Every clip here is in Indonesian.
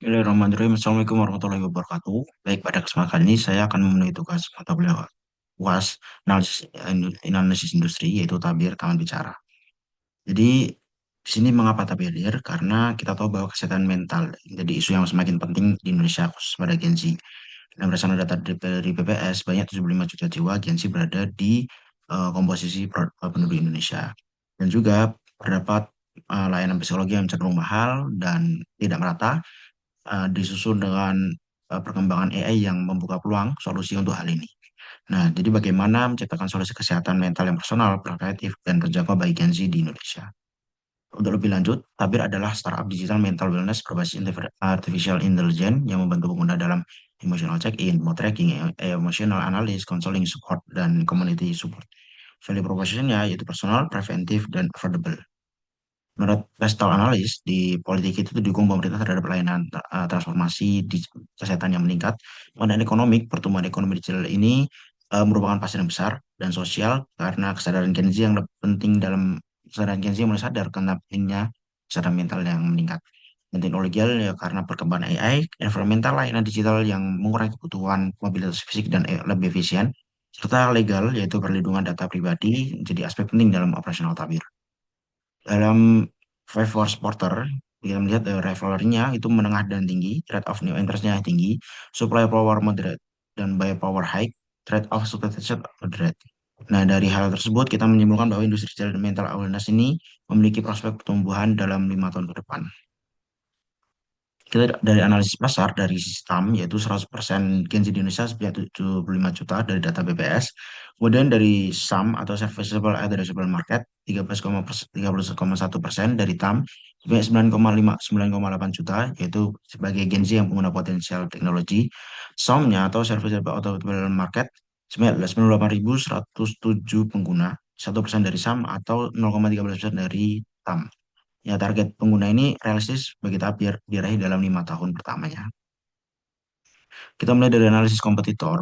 Bismillahirrahmanirrahim. Assalamualaikum warahmatullahi wabarakatuh. Baik, pada kesempatan kali ini saya akan memenuhi tugas mata kuliah UAS analisis industri, yaitu tabir taman bicara. Jadi di sini mengapa tabir? Karena kita tahu bahwa kesehatan mental jadi isu yang semakin penting di Indonesia khusus pada Gen Z. Dan berdasarkan data dari BPS, banyak 75 juta jiwa Gen Z berada di komposisi penduduk Indonesia. Dan juga terdapat layanan psikologi yang cenderung mahal dan tidak merata, disusul dengan perkembangan AI yang membuka peluang solusi untuk hal ini. Nah, jadi bagaimana menciptakan solusi kesehatan mental yang personal, proaktif, dan terjangkau bagi Gen Z di Indonesia? Untuk lebih lanjut, Tabir adalah startup digital mental wellness berbasis artificial intelligence yang membantu pengguna dalam emotional check-in, mood tracking, emotional analysis, counseling support, dan community support. Value proposition-nya yaitu personal, preventif, dan affordable. Menurut Pestal Analis, di politik itu didukung pemerintah terhadap layanan transformasi di kesehatan yang meningkat. Kemudian ekonomi, pertumbuhan ekonomi digital ini merupakan pasar yang besar dan sosial karena kesadaran Gen Z yang lebih penting dalam kesadaran Gen Z yang mulai sadar tentang pentingnya kesadaran mental yang meningkat. Dan teknologi ya karena perkembangan AI, environmental layanan digital yang mengurangi kebutuhan mobilitas fisik dan lebih efisien, serta legal yaitu perlindungan data pribadi menjadi aspek penting dalam operasional tabir. Dalam five force porter, kita melihat rivalry-nya itu menengah dan tinggi, trade off new interest-nya tinggi, supply power moderate, dan buy power high, trade off supply moderate. Nah, dari hal tersebut kita menyimpulkan bahwa industri digital dan mental awareness ini memiliki prospek pertumbuhan dalam 5 tahun ke depan. Kita dari analisis pasar dari sistem yaitu 100% Gen Z di Indonesia sebanyak 75 juta dari data BPS. Kemudian dari SAM atau Serviceable Addressable Market 13,1% dari TAM sebanyak 9,8 juta yaitu sebagai Gen Z yang pengguna potensial teknologi. SOM-nya atau Serviceable Addressable Market sebanyak 98.107 pengguna, 1% dari SAM atau 0,13% dari TAM. Ya, target pengguna ini realistis bagi Tapir diraih dalam 5 tahun pertamanya. Kita mulai dari analisis kompetitor.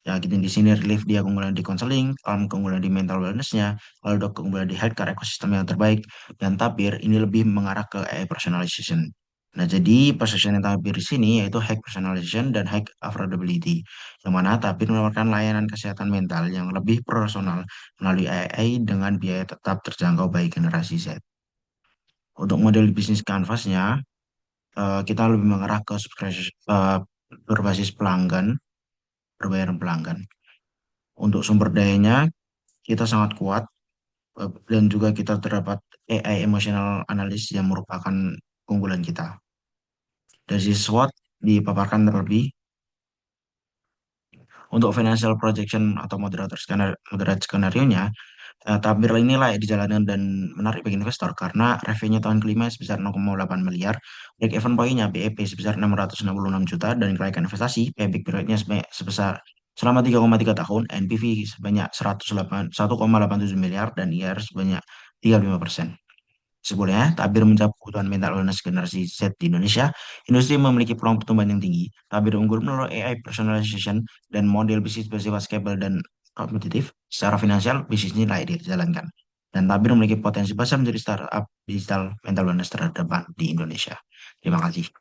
Ya, kita di sini relief dia keunggulan di counseling, Calm keunggulan di mental wellness-nya, lalu dok keunggulan di healthcare ekosistem yang terbaik, dan Tapir ini lebih mengarah ke AI personalization. Nah, jadi positioning Tapir di sini yaitu high personalization dan high affordability, yang mana Tapir menawarkan layanan kesehatan mental yang lebih personal melalui AI dengan biaya tetap terjangkau bagi generasi Z. Untuk model bisnis kanvasnya, kita lebih mengarah ke berbasis pelanggan, berbayar pelanggan. Untuk sumber dayanya, kita sangat kuat dan juga kita terdapat AI emotional analysis yang merupakan keunggulan kita. Dari sisi SWOT dipaparkan terlebih untuk financial projection atau moderate skenario-nya, tabir ini layak dijalankan dan menarik bagi investor karena revenue tahun kelima sebesar 0,8 miliar, break even point-nya BEP sebesar 666 juta, dan kenaikan investasi payback period-nya sebesar selama 3,3 tahun, NPV sebanyak 1,87 miliar, dan IR sebanyak 35%. Sebenarnya, tabir mencapai kebutuhan mental wellness generasi Z di Indonesia, industri memiliki peluang pertumbuhan yang tinggi. Tabir unggul melalui AI personalization dan model bisnis bersifat scalable dan kompetitif. Secara finansial, bisnis ini layak dijalankan. Dan Tabir memiliki potensi besar menjadi startup digital mental wellness terdepan di Indonesia. Terima kasih.